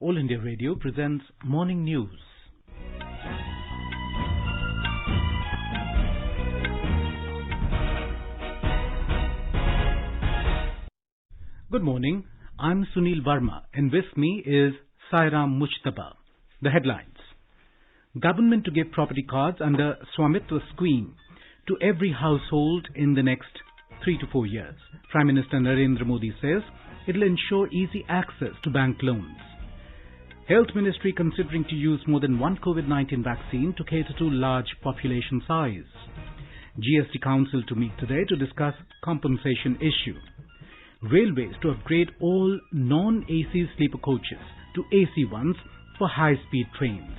All India Radio presents Morning News. Good morning, I'm Sunil Verma and with me is Sairam Mujtaba. The headlines. Government to give property cards under Swamitwa scheme to every household in the next 3 to 4 years. Prime Minister Narendra Modi says it will ensure easy access to bank loans. Health Ministry considering to use more than one COVID-19 vaccine to cater to large population size. Gst Council to meet today to discuss compensation issue. Railways to upgrade all non-AC sleeper coaches to AC ones for high-speed trains.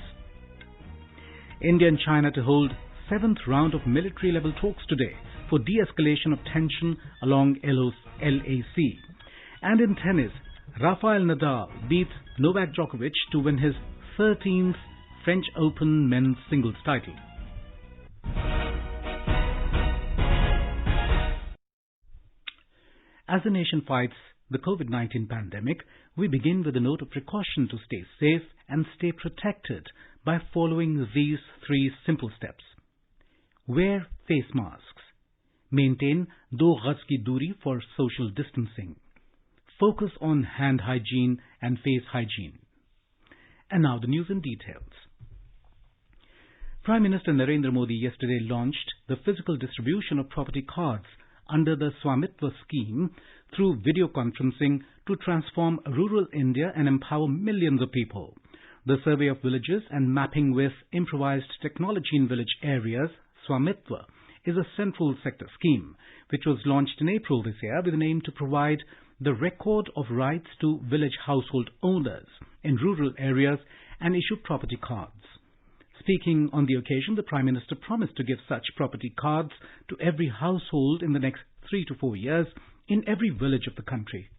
India and China to hold 7th round of military-level talks today for de-escalation of tension along LAC. And in tennis, Rafael Nadal beats Novak Djokovic to win his 13th French Open men's singles title. As the nation fights the COVID-19 pandemic, we begin with a note of precaution to stay safe and stay protected by following these 3 simple steps. Wear face masks. Maintain 2 gaz ki duri for social distancing. Focus on hand hygiene and face hygiene. And now the news in details. Prime Minister Narendra Modi yesterday launched the physical distribution of property cards under the Swamitwa scheme through video conferencing to transform rural India and empower millions of people. The survey of villages and mapping with improvised technology in village areas, Swamitwa, is a central sector scheme which was launched in April this year with an aim to provide the record of rights to village household owners in rural areas and issue property cards. Speaking on the occasion, the Prime Minister promised to give such property cards to every household in the next 3 to 4 years in every village of the country.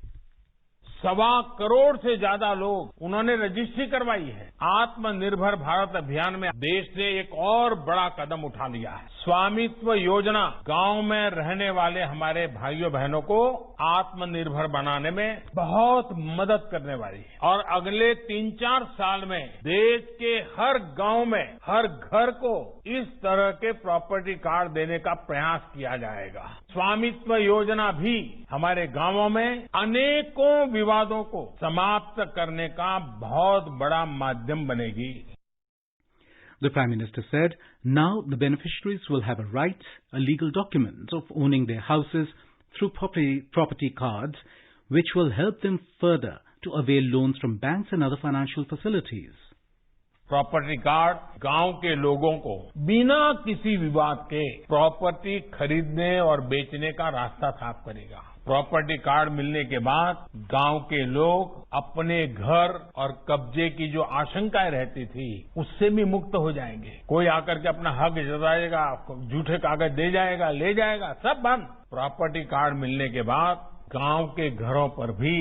1.25 crore से ज्यादा लोग उन्होंने registry करवाई है। आत्मनिर्भर भारत अभियान में देश ने एक और बड़ा कदम उठा लिया है। स्वामित्व योजना गांव में रहने वाले हमारे भाइयों बहनों को आत्मनिर्भर बनाने में बहुत मदद करने वाली है और अगले 3-4 साल में देश के हर गांव में हर घर को इस तरह के प्रॉपर्टी कार्ड देने का प्रयास किया जाएगा। स्वामित्व योजना भी हमारे गांवों में अनेकों विवादों को समाप्त करने का बहुत बड़ा माध्यम बनेगी। The Prime Minister said, now the beneficiaries will have a right, a legal document of owning their houses through property cards, which will help them further to avail loans from banks and other financial facilities. Property card गांव के लोगों को बिना किसी विवाद के property खरीदने और बेचने का रास्ता साफ करेगा। प्रॉपर्टी कार्ड मिलने के बाद गांव के लोग अपने घर और कब्जे की जो आशंकाएं रहती थी उससे भी मुक्त हो जाएंगे। कोई आकर के अपना हक जताएगा, झूठे कागज दे जाएगा, ले जाएगा, सब बंद। प्रॉपर्टी कार्ड मिलने के बाद गांव के घरों पर भी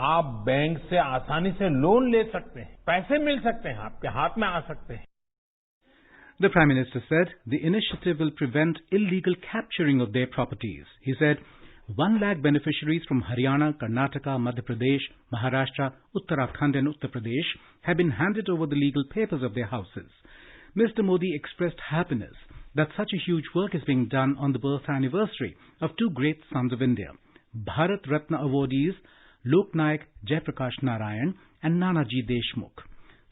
आप बैंक से आसानी से लोन ले सकते हैं, पैसे मिल सकते हैं, आपके हाथ में आ सकते हैं। The Prime Minister said the initiative will prevent illegal capturing of their properties. He said 1 lakh beneficiaries from Haryana, Karnataka, Madhya Pradesh, Maharashtra, Uttarakhand and Uttar Pradesh have been handed over the legal papers of their houses. Mr. Modi expressed happiness that such a huge work is being done on the birth anniversary of 2 great sons of India, Bharat Ratna awardees Lok Nayak Jayaprakash Narayan and Nanaji Deshmukh.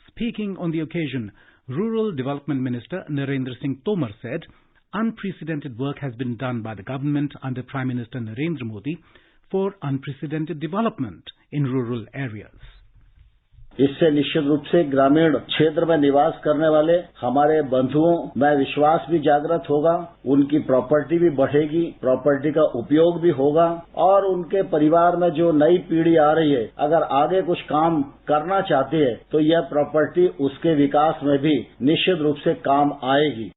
Speaking on the occasion, Rural Development Minister Narendra Singh Tomar said, unprecedented work has been done by the government under Prime Minister Narendra Modi for unprecedented development in rural areas. इससे निश्चित रूप से ग्रामीण क्षेत्र में निवास करने वाले हमारे बंधुओं में विश्वास भी जागृत होगा, उनकी प्रॉपर्टी भी बढ़ेगी, प्रॉपर्टी का उपयोग भी होगा और उनके परिवार में जो नई पीढ़ी आ रही है अगर आगे कुछ काम करना चाहती है तो यह प्रॉपर्टी उसके विकास में भी निश्चित रूप से काम आएगी।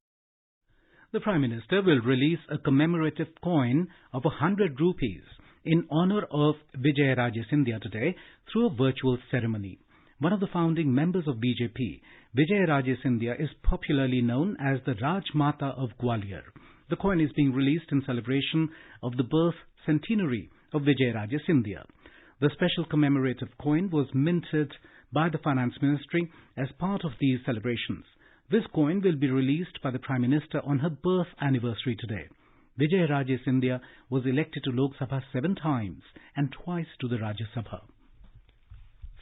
The Prime Minister will release a commemorative coin of 100 rupees in honor of Vijayaraje Scindia today through a virtual ceremony. One of the founding members of BJP, Vijayaraje Scindia, is popularly known as the Rajmata of Gwalior. The coin is being released in celebration of the birth centenary of Vijayaraje Scindia. The special commemorative coin was minted by the Finance Ministry as part of these celebrations. This coin will be released by the Prime Minister on her birth anniversary today. Vijayaraje Scindia was elected to Lok Sabha 7 times and twice to the Rajya Sabha.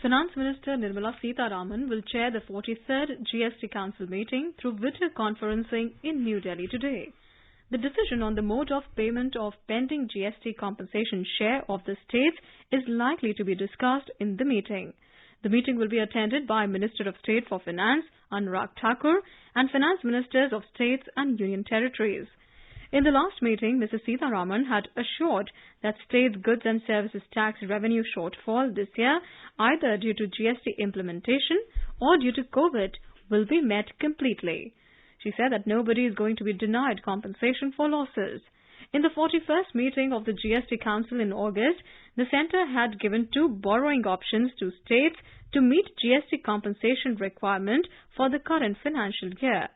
Finance Minister Nirmala Sitharaman will chair the 43rd Gst Council Meeting through video conferencing in New Delhi today. The decision on the mode of payment of pending GST compensation share of the states is likely to be discussed in the meeting. The meeting will be attended by Minister of State for Finance, Anurag Thakur, and Finance Ministers of States and Union Territories. In the last meeting, Mrs. Sitharaman had assured that states' goods and services tax revenue shortfall this year, either due to GST implementation or due to COVID, will be met completely. She said that nobody is going to be denied compensation for losses. In the 41st meeting of the GST Council in August, the centre had given 2 borrowing options to states to meet GST compensation requirement for the current financial year.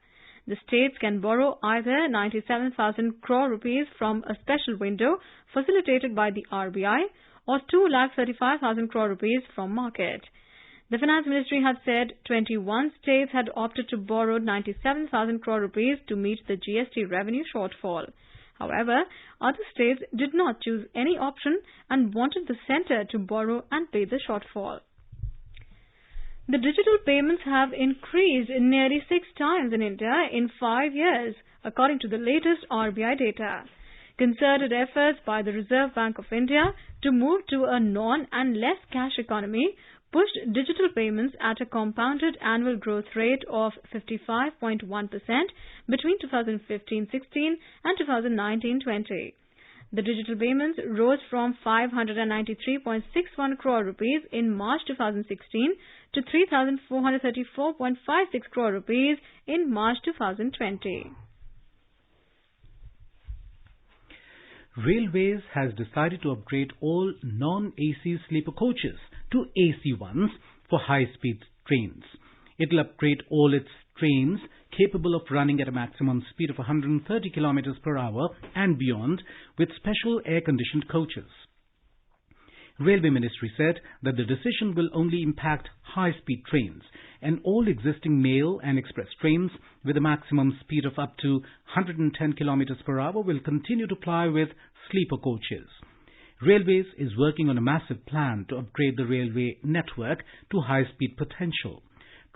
The states can borrow either 97,000 crore rupees from a special window facilitated by the RBI or 2,35,000 crore rupees from market. The Finance Ministry had said 21 states had opted to borrow 97,000 crore rupees to meet the GST revenue shortfall. However, other states did not choose any option and wanted the centre to borrow and pay the shortfall. The digital payments have increased nearly 6 times in India in 5 years, according to the latest RBI data. Concerted efforts by the Reserve Bank of India to move to a non- and less cash economy pushed digital payments at a compounded annual growth rate of 55.1% between 2015-16 and 2019-20. The digital payments rose from 593.61 crore rupees in March 2016 to 3,434.56 crore rupees in March 2020. Railways has decided to upgrade all non-AC sleeper coaches to AC ones for high-speed trains. It will upgrade all its trains capable of running at a maximum speed of 130 km per hour and beyond with special air-conditioned coaches. Railway Ministry said that the decision will only impact high-speed trains, and all existing mail and express trains with a maximum speed of up to 110 km per hour will continue to ply with sleeper coaches. Railways is working on a massive plan to upgrade the railway network to high-speed potential.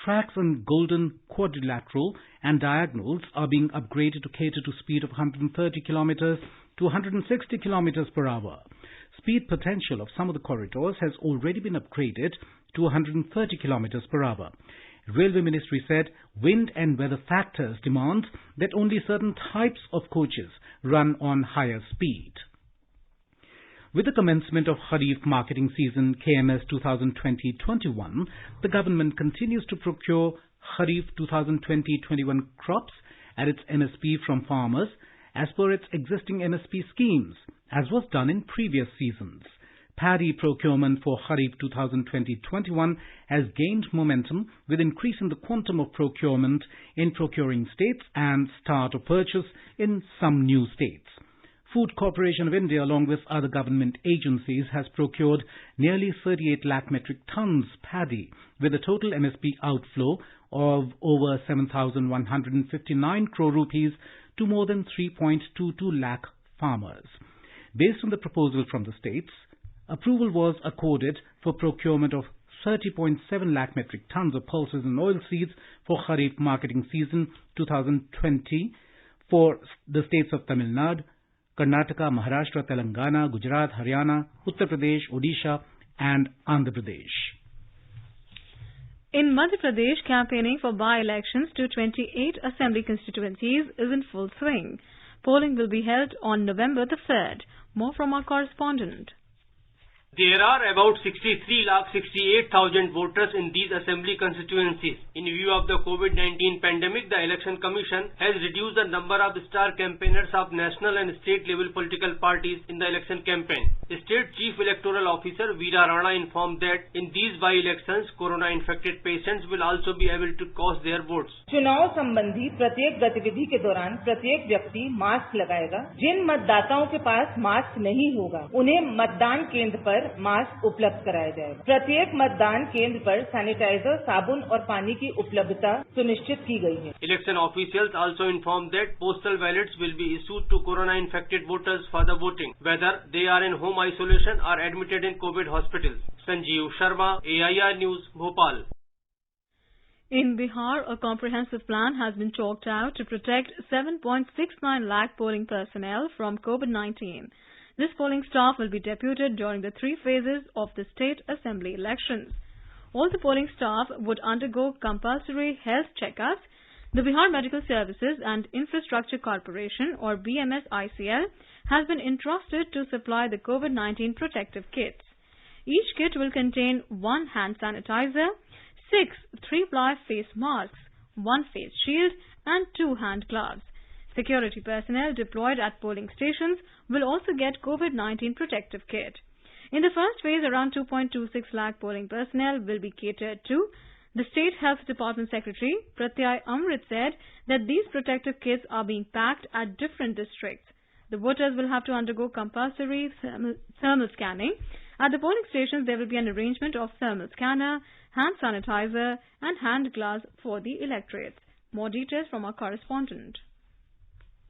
Tracks on Golden Quadrilateral and Diagonals are being upgraded to cater to speed of 130 km to 160 km per hour. Speed potential of some of the corridors has already been upgraded to 130 km per hour. Railway Ministry said wind and weather factors demand that only certain types of coaches run on higher speed. With the commencement of Kharif marketing season KMS 2020-21, the government continues to procure Kharif 2020-21 crops at its MSP from farmers as per its existing MSP schemes, as was done in previous seasons. Paddy Procurement for Kharif 2020-21 has gained momentum with increasing the quantum of procurement in procuring states and start of purchase in some new states. Food Corporation of India, along with other government agencies, has procured nearly 38 lakh metric tons paddy with a total MSP outflow of over 7,159 crore rupees to more than 3.22 lakh farmers. Based on the proposal from the states, approval was accorded for procurement of 30.7 lakh metric tons of pulses and oilseeds for Kharif marketing season 2020 for the states of Tamil Nadu, Karnataka, Maharashtra, Telangana, Gujarat, Haryana, Uttar Pradesh, Odisha and Andhra Pradesh. In Madhya Pradesh, campaigning for by-elections to 28 assembly constituencies is in full swing. Polling will be held on November the 3rd. More from our correspondent. There are about 63,68,000 voters in these assembly constituencies. In view of the COVID-19 pandemic, the Election Commission has reduced the number of star campaigners of national and state level political parties in the election campaign. The State Chief Electoral Officer Veera Rana informed that in these by-elections, corona-infected patients will also be able to cast their votes. चुनाव संबंधी प्रत्येक गतिविधि के दौरान प्रत्येक व्यक्ति mask लगाएगा। जिन मतदाताओं के पास मास्क नहीं होगा, उन्हें मतदान केंद्र पर पर मास्क उपलब्ध कराया जाएगा। प्रत्येक मतदान केंद्र पर सैनिटाइजर, साबुन और पानी की उपलब्धता सुनिश्चित की गई है। Election officials also informed that postal ballots will be issued to corona-infected voters for the voting, whether they are in home isolation or admitted in COVID hospitals. Sanjeev Sharma, AIR News, Bhopal. In Bihar, a comprehensive plan has been chalked out to protect 7.69 lakh polling personnel from COVID-19. This polling staff will be deputed during the 3 phases of the state assembly elections. All the polling staff would undergo compulsory health checkups. The Bihar Medical Services and Infrastructure Corporation, or BMS-ICL, has been entrusted to supply the COVID-19 protective kits. Each kit will contain 1 hand sanitizer, 6 3-ply face masks, 1 face shield and 2 hand gloves. Security personnel deployed at polling stations will also get COVID-19 protective kit. In the first phase, around 2.26 lakh polling personnel will be catered to. The State Health Department Secretary, Pratyay Amrit, said that these protective kits are being packed at different districts. The voters will have to undergo compulsory thermal scanning. At the polling stations, there will be an arrangement of thermal scanner, hand sanitizer and hand gloves for the electorate. More details from our correspondent.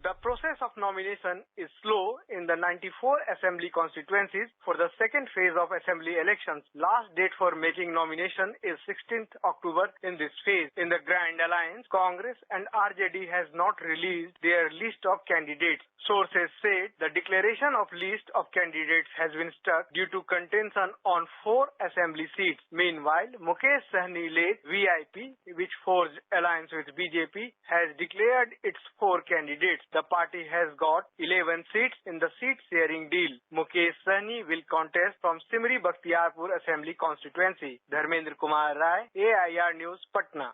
The process of nomination is slow in the 94 assembly constituencies for the second phase of assembly elections. Last date for making nomination is 16th October in this phase. In the Grand Alliance, Congress and RJD has not released their list of candidates. Sources said the declaration of list of candidates has been stuck due to contention on 4 assembly seats. Meanwhile, Mukesh Sahni-led VIP, which forged alliance with BJP, has declared its 4 candidates. The party has got 11 seats in the seat-sharing deal. Mukesh Sahni will contest from Simri Bakhtiarpur Assembly constituency. Dharmendra Kumar Rai, AIR News, Patna.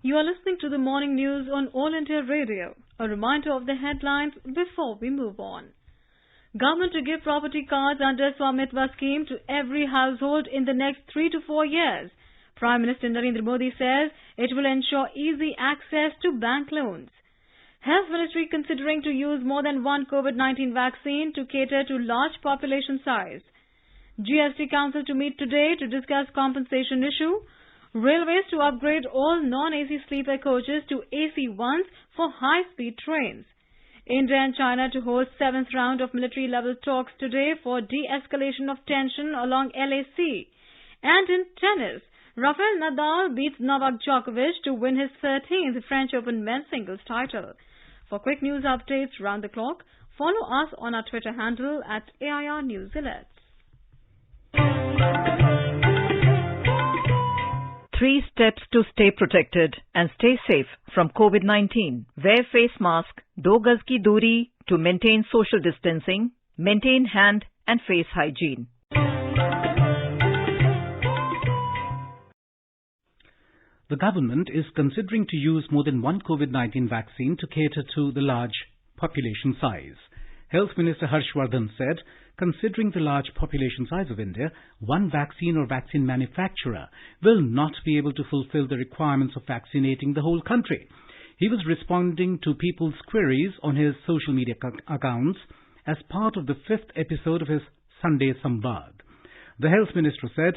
You are listening to the morning news on All India Radio. A reminder of the headlines before we move on. Government to give property cards under Swamitva scheme to every household in the next 3 to 4 years. Prime Minister Narendra Modi says it will ensure easy access to bank loans. Health Ministry considering to use more than 1 COVID-19 vaccine to cater to large population size. Gst Council to meet today to discuss compensation issue. Railways to upgrade all non-AC sleeper coaches to AC ones for high-speed trains. India and China to host 7th round of military-level talks today for de-escalation of tension along LAC. And in tennis, Rafael Nadal beats Novak Djokovic to win his 13th French Open men's singles title. For quick news updates round the clock, follow us on our Twitter handle at AIR News Alerts. 3 steps to stay protected and stay safe from COVID-19. Wear face mask, 2 gaz ki duri to maintain social distancing, maintain hand and face hygiene. The government is considering to use more than 1 COVID-19 vaccine to cater to the large population size. Health Minister Harshvardhan said, considering the large population size of India, one vaccine or vaccine manufacturer will not be able to fulfill the requirements of vaccinating the whole country. He was responding to people's queries on his social media accounts as part of the 5th episode of his Sunday Samvad. The Health Minister said,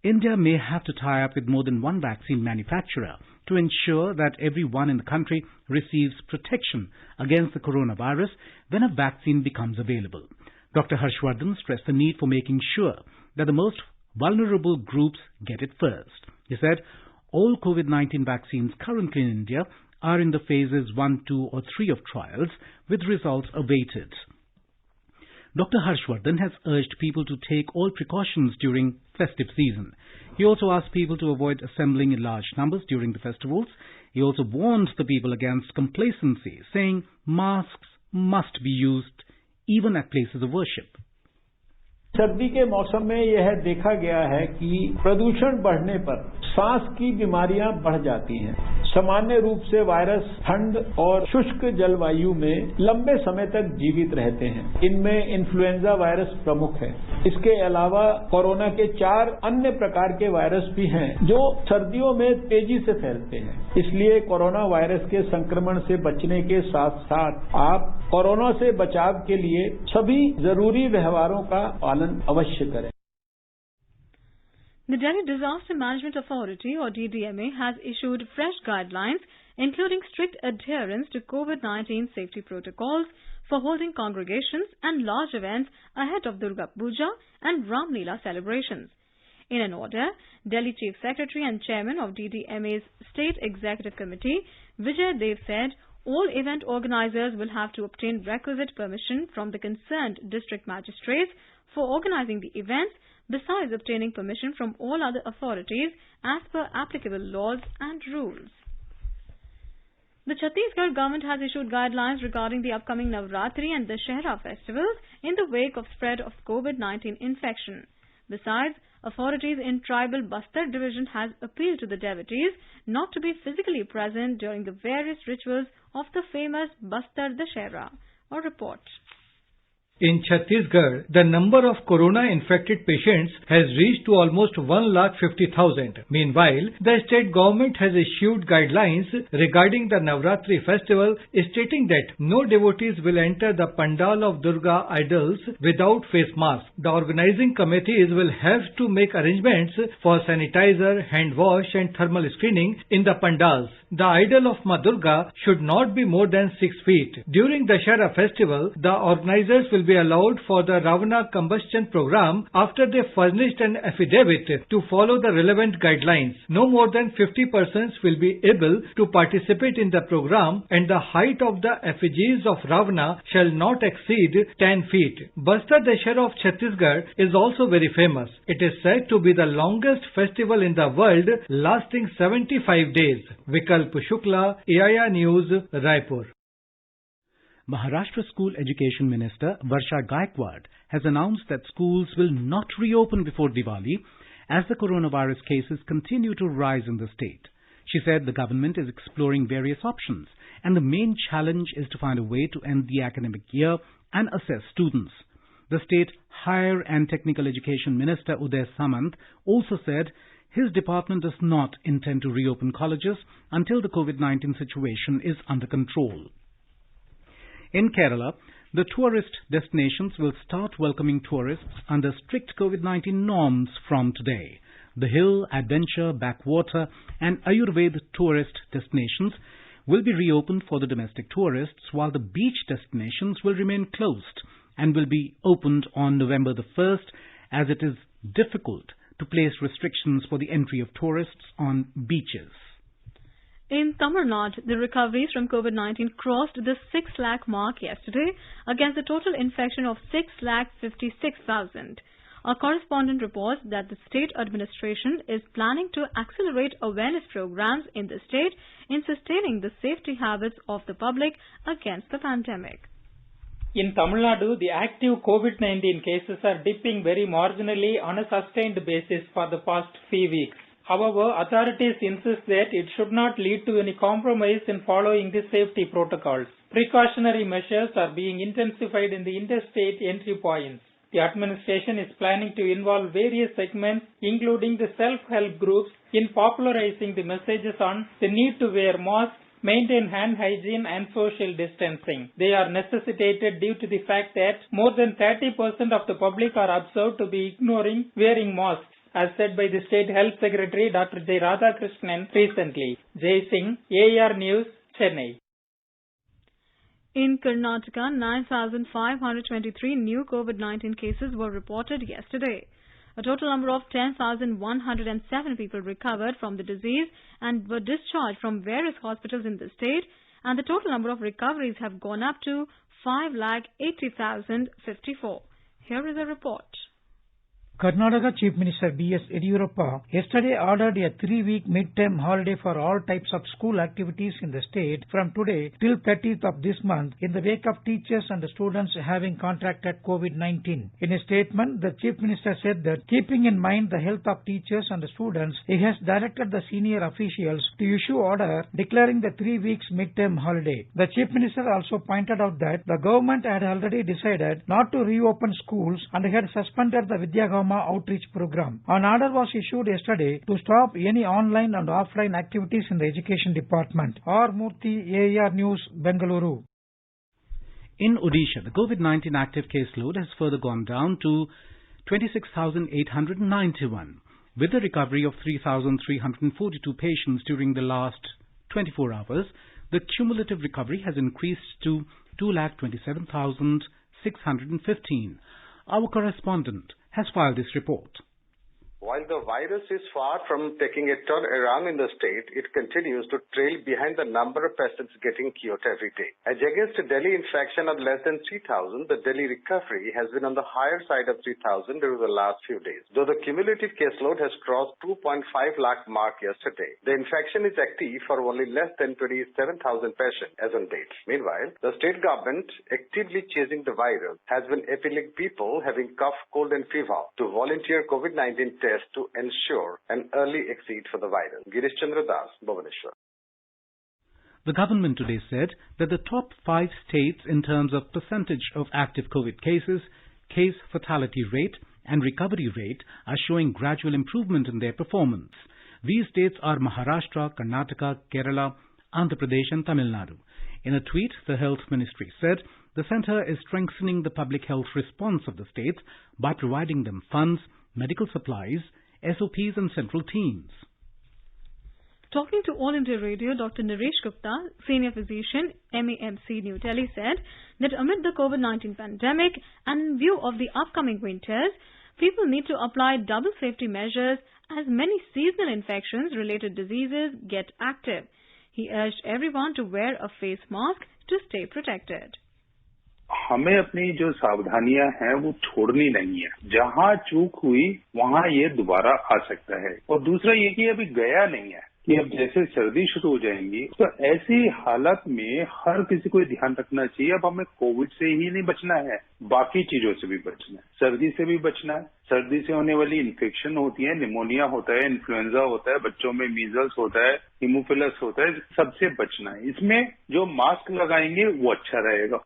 India may have to tie up with more than one vaccine manufacturer to ensure that everyone in the country receives protection against the coronavirus when a vaccine becomes available. Dr. Harshvardhan stressed the need for making sure that the most vulnerable groups get it first. He said, all COVID-19 vaccines currently in India are in the phases 1, 2 or 3 of trials with results awaited. Dr. Harshvardhan has urged people to take all precautions during festive season. He also asked people to avoid assembling in large numbers during the festivals. He also warned the people against complacency, saying masks must be used even at places of worship. सर्दी के मौसम में यह देखा गया है कि प्रदूषण बढ़ने पर सांस की बीमारियां बढ़ जाती हैं। सामान्य रूप से वायरस ठंड और शुष्क जलवायु में लंबे समय तक जीवित रहते हैं। इनमें इन्फ्लुएंजा वायरस प्रमुख है। इसके अलावा कोरोना के 4 अन्य प्रकार के वायरस भी हैं जो सर्दियों में तेजी से फैलते हैं। इसलिए कोरोना वायरस के संक्रमण से बचने के साथ साथ आप कोरोना से बचाव के लिए सभी जरूरी व्यवहारों का पालन अवश्य करें। The Delhi Disaster Management Authority, or DDMA, has issued fresh guidelines, including strict adherence to COVID-19 safety protocols for holding congregations and large events ahead of Durga Puja and Ram Leela celebrations. In an order, Delhi Chief Secretary and Chairman of DDMA's State Executive Committee, Vijay Dev, said all event organizers will have to obtain requisite permission from the concerned district magistrates for organizing the events, besides obtaining permission from all other authorities as per applicable laws and rules. The Chhattisgarh government has issued guidelines regarding the upcoming Navratri and Dussehra festivals in the wake of spread of COVID-19 infection. Besides, authorities in tribal Bastar division has appealed to the devotees not to be physically present during the various rituals of the famous Bastar Dussehra. A report. In Chhattisgarh, the number of corona-infected patients has reached to almost 150,000. Meanwhile, the state government has issued guidelines regarding the Navratri festival, stating that no devotees will enter the pandal of Durga idols without face mask. The organizing committees will have to make arrangements for sanitizer, hand wash and thermal screening in the pandals. The idol of Ma Durga should not be more than 6 feet. During the Dussehra festival, the organizers will be allowed for the Ravana combustion program after they furnished an affidavit to follow the relevant guidelines. No more than 50 persons will be able to participate in the program, and the height of the effigies of Ravana shall not exceed 10 feet. Bastar Dussehra of Chhattisgarh is also very famous. It is said to be the longest festival in the world, lasting 75 days. Vikalp Shukla, AIR News, Raipur. Maharashtra School Education Minister Varsha Gaikwad has announced that schools will not reopen before Diwali as the coronavirus cases continue to rise in the state. She said the government is exploring various options and the main challenge is to find a way to end the academic year and assess students. The state Higher and Technical Education Minister Uday Samant also said his department does not intend to reopen colleges until the COVID-19 situation is under control. In Kerala, the tourist destinations will start welcoming tourists under strict COVID-19 norms from today. The hill, adventure, backwater and Ayurveda tourist destinations will be reopened for the domestic tourists, while the beach destinations will remain closed and will be opened on November the 1st, as it is difficult to place restrictions for the entry of tourists on beaches. In Tamil Nadu, the recoveries from COVID-19 crossed the 6 lakh mark yesterday against a total infection of 6,56,000. Our correspondent reports that the state administration is planning to accelerate awareness programs in the state in sustaining the safety habits of the public against the pandemic. In Tamil Nadu, the active COVID-19 cases are dipping very marginally on a sustained basis for the past few weeks. However, authorities insist that it should not lead to any compromise in following the safety protocols. Precautionary measures are being intensified in the interstate entry points. The administration is planning to involve various segments, including the self-help groups, in popularizing the messages on the need to wear masks, maintain hand hygiene and social distancing. They are necessitated due to the fact that more than 30% of the public are observed to be ignoring wearing masks, as said by the State Health Secretary Dr. J. Radhakrishnan recently. Jai Singh, AR News, Chennai. In Karnataka, 9,523 new COVID-19 cases were reported yesterday. A total number of 10,107 people recovered from the disease and were discharged from various hospitals in the state, and the total number of recoveries have gone up to 5,80,054. Here is a report. Karnataka Chief Minister B.S. Yediyurappa yesterday ordered a 3-week mid-term holiday for all types of school activities in the state from today till 30th of this month in the wake of teachers and students having contracted COVID-19. In a statement, the Chief Minister said that keeping in mind the health of teachers and students, he has directed the senior officials to issue order declaring the 3 weeks mid-term holiday. The Chief Minister also pointed out that the government had already decided not to reopen schools and had suspended the Vidyagama outreach program. An order was issued yesterday to stop any online and offline activities in the education department. R. Murthy, AAR News, Bengaluru. In Odisha, the COVID-19 active caseload has further gone down to 26,891, with a recovery of 3,342 patients during the last 24 hours. The cumulative recovery has increased to 2,27,615. Our correspondent has filed this report. While the virus is far from taking a turn around in the state, it continues to trail behind the number of patients getting cured every day. As against a Delhi infection of less than 3,000, the Delhi recovery has been on the higher side of 3,000 during the last few days. Though the cumulative caseload has crossed 2.5 lakh mark yesterday, the infection is active for only less than 27,000 patients as on date. Meanwhile, the state government, actively chasing the virus, has been appealing people having cough, cold and fever to volunteer COVID-19 tests to ensure an early exit for the virus. Girish Chandra Das, Bhubaneswar. The government today said that the top 5 states in terms of percentage of active COVID cases, case fatality rate and recovery rate are showing gradual improvement in their performance. These states are Maharashtra, Karnataka, Kerala, Andhra Pradesh and Tamil Nadu. In a tweet, the Health Ministry said the centre is strengthening the public health response of the states by providing them funds, medical supplies, SOPs and central teams. Talking to All India Radio, Dr. Naresh Gupta, Senior Physician, MAMC, New Delhi, said that amid the COVID-19 pandemic and in view of the upcoming winters, people need to apply double safety measures as many seasonal infections-related diseases get active. He urged everyone to wear a face mask to stay protected. हमें अपनी जो सावधानियां हैं वो छोड़नी नहीं है. जहां चूक हुई वहां ये दोबारा आ सकता है. और दूसरा ये कि अभी गया नहीं है कि अब जैसे सर्दी शुरू हो जाएंगी तो ऐसी हालत में हर किसी को ध्यान रखना चाहिए. अब हमें कोविड से ही नहीं बचना है, बाकी चीजों से भी बचना है. सर्दी से भी बचना है. सर्दी से होने वाली इन्फेक्शन होती है, निमोनिया होता है, इन्फ्लुएंजा होता है, बच्चों में मीजल्स होता है, हीमोफिलस होता है, सबसे बचना है. इसमें जो मास्क लगाएंगे वो अच्छा रहेगा.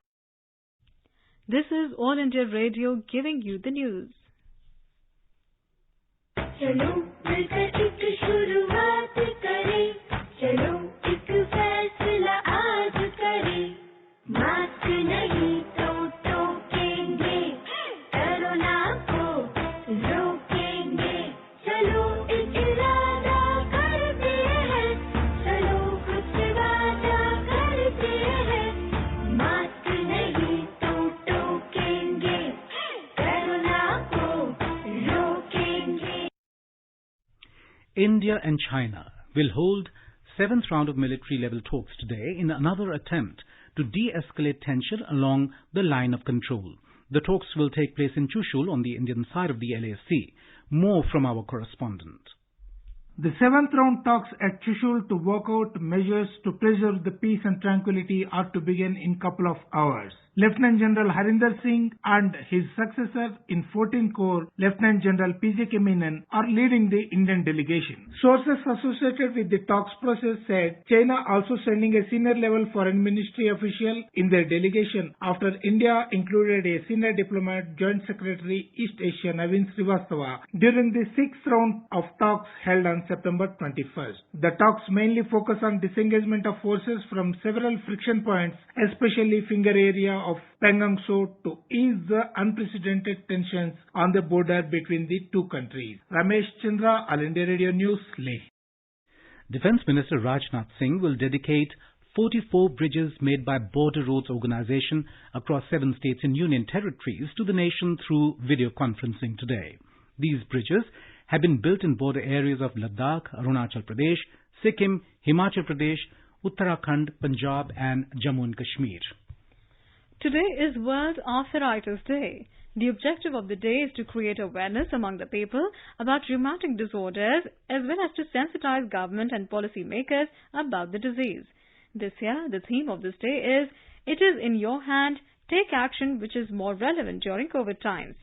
This is All India Radio giving you the news. चलो मिलकर एक शुरुआत करें, चलो एक फैसला आज करें, मास्क नहीं तो टोकेंगे, कोरोना को रोकेंगे, चलो एक इरादा करते हैं, चलो कुछ वादा करते हैं, मास्क नहीं तो टोकेंगे, कोरोना को रोकेंगे. India and China will hold 7th round of military-level talks today in another attempt to de-escalate tension along the line of control. The talks will take place in Chushul on the Indian side of the LAC. More from our correspondent. The 7th round talks at Chushul to work out measures to preserve the peace and tranquility are to begin in couple of hours. Lieutenant General Harinder Singh and his successor in 14th Corps, Lieutenant General P.J.K. Menon, are leading the Indian delegation. Sources associated with the talks process said China also sending a senior-level foreign ministry official in their delegation after India included a senior diplomat, Joint Secretary East Asia Navin Srivastava during the 6th round of talks held on September 21st. The talks mainly focus on disengagement of forces from several friction points, especially finger area of Pangong Tso, to ease the unprecedented tensions on the border between the two countries. Ramesh Chandra, All India Radio News, Leh. Defence Minister Rajnath Singh will dedicate 44 bridges made by Border Roads Organisation across 7 states and union territories to the nation through video conferencing today. These bridges have been built in border areas of Ladakh, Arunachal Pradesh, Sikkim, Himachal Pradesh, Uttarakhand, Punjab and Jammu and Kashmir. Today is World Arthritis Day. The objective of the day is to create awareness among the people about rheumatic disorders as well as to sensitize government and policy makers about the disease. This year, the theme of this day is "It is in your hand, take action which is more relevant during COVID times."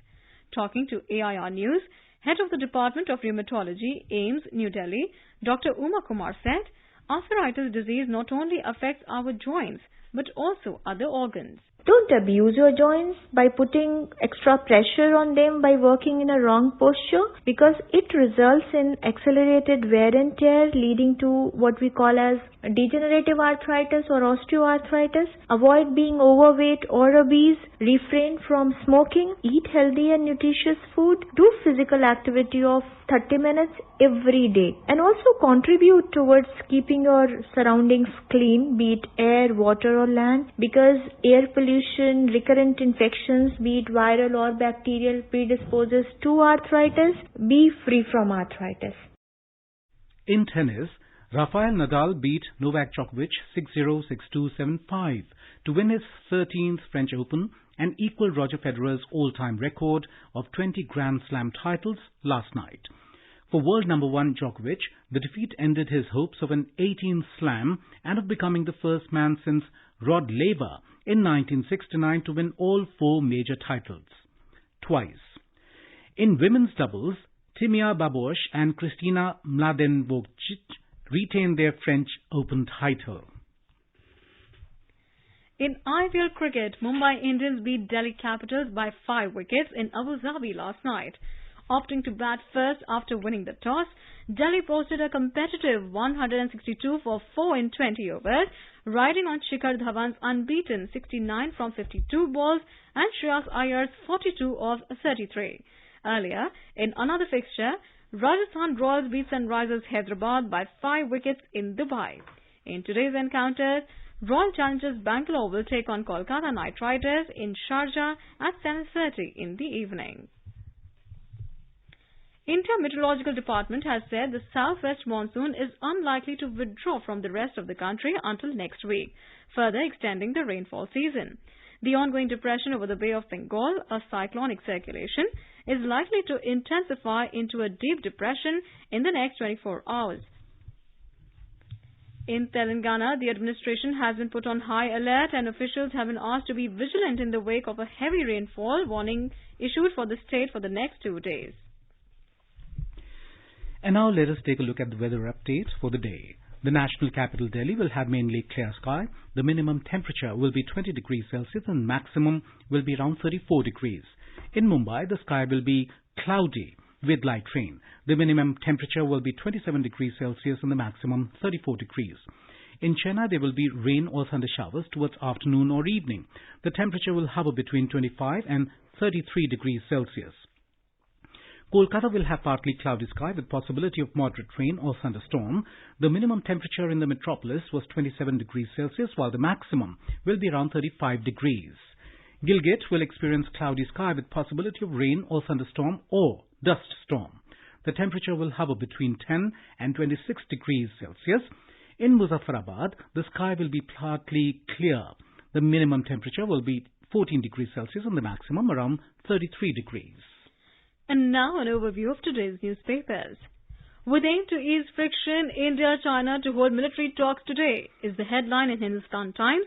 Talking to AIR News, Head of the Department of Rheumatology, AIIMS, New Delhi, Dr. Uma Kumar said, arthritis disease not only affects our joints but also other organs. Don't abuse your joints by putting extra pressure on them by working in a wrong posture, because it results in accelerated wear and tear leading to what we call as degenerative arthritis or osteoarthritis. Avoid being overweight or obese. Refrain from smoking. Eat healthy and nutritious food. Do physical activity of 30 minutes every day. And also contribute towards keeping your surroundings clean, be it air, water or land, because air pollution, recurrent infections, be it viral or bacterial, predisposes to arthritis. Be free from arthritis. In tennis, Rafael Nadal beat Novak Djokovic 6-0, 6-2, 7-5 to win his 13th French Open and equal Roger Federer's all-time record of 20 Grand Slam titles last night. For world number one Djokovic, the defeat ended his hopes of an 18th slam and of becoming the first man since Rod Laver in 1969 to win all four major titles. Twice. In women's doubles, Timea Babos and Kristina Mladenovic retained their French Open title. In IPL cricket, Mumbai Indians beat Delhi Capitals by 5 wickets in Abu Dhabi last night. Opting to bat first after winning the toss, Delhi posted a competitive 162 for 4 in 20 overs, riding on Shikhar Dhawan's unbeaten 69 from 52 balls and Shreyas Iyer's 42 of 33. Earlier, in another fixture, Rajasthan Royals beat Sunrisers Hyderabad by 5 wickets in Dubai. In today's encounter, Royal Challengers Bangalore will take on Kolkata Knight Riders in Sharjah at 7:30 in the evening. India Meteorological Department has said the southwest monsoon is unlikely to withdraw from the rest of the country until next week, further extending the rainfall season. The ongoing depression over the Bay of Bengal, a cyclonic circulation, is likely to intensify into a deep depression in the next 24 hours. In Telangana, the administration has been put on high alert and officials have been asked to be vigilant in the wake of a heavy rainfall warning issued for the state for the next 2 days. And now let us take a look at the weather update for the day. The national capital Delhi will have mainly clear sky. The minimum temperature will be 20 degrees Celsius and maximum will be around 34 degrees. In Mumbai, the sky will be cloudy with light rain. The minimum temperature will be 27 degrees Celsius and the maximum 34 degrees. In Chennai, there will be rain or thunder showers towards afternoon or evening. The temperature will hover between 25 and 33 degrees Celsius. Kolkata will have partly cloudy sky with possibility of moderate rain or thunderstorm. The minimum temperature in the metropolis was 27 degrees Celsius, while the maximum will be around 35 degrees. Gilgit will experience cloudy sky with possibility of rain or thunderstorm or dust storm. The temperature will hover between 10 and 26 degrees Celsius. In Muzaffarabad, the sky will be partly clear. The minimum temperature will be 14 degrees Celsius and the maximum around 33 degrees. And now an overview of today's newspapers. With aim to ease friction, India-China to hold military talks today is the headline in Hindustan Times.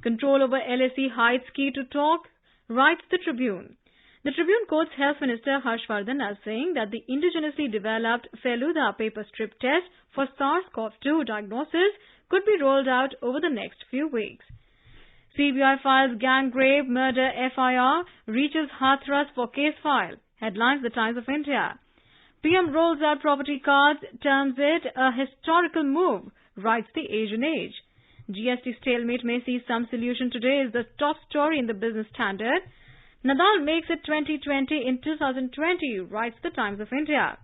Control over LAC hides key to talk, writes the Tribune. The Tribune quotes Health Minister Harshvardhan as saying that the indigenously developed Feluda paper strip test for SARS-CoV-2 diagnosis could be rolled out over the next few weeks. CBI files gang rape murder FIR, reaches Hathras for case file. Headlines The Times of India. PM rolls out property cards, terms it a historical move, writes the Asian Age. GST stalemate may see some solution today is the top story in the Business Standard. Nadal makes it 2020 in 2020, writes the Times of India.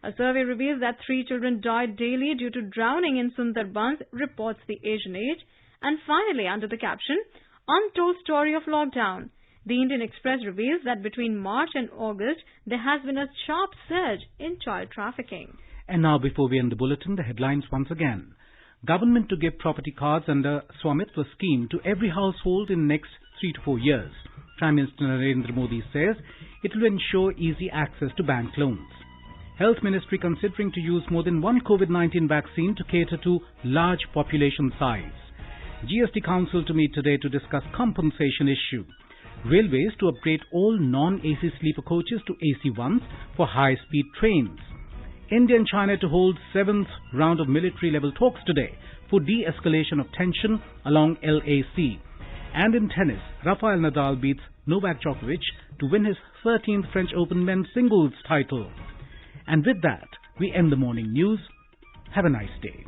A survey reveals that 3 children died daily due to drowning in Sundarbans, reports the Asian Age. And finally, under the caption, Untold Story of Lockdown, the Indian Express reveals that between March and August, there has been a sharp surge in child trafficking. And now, before we end the bulletin, the headlines once again. Government to give property cards under Swamitva scheme to every household in next 3 to 4 years. Prime Minister Narendra Modi says it will ensure easy access to bank loans. Health Ministry considering to use more than one COVID-19 vaccine to cater to large population size. Gst Council to meet today to discuss compensation issue. Railways to upgrade all non-AC sleeper coaches to AC ones for high-speed trains. India and China to hold 7th round of military-level talks today for de-escalation of tension along LAC. And in tennis, Rafael Nadal beats Novak Djokovic to win his 13th French Open men's singles title. And with that, we end the morning news. Have a nice day.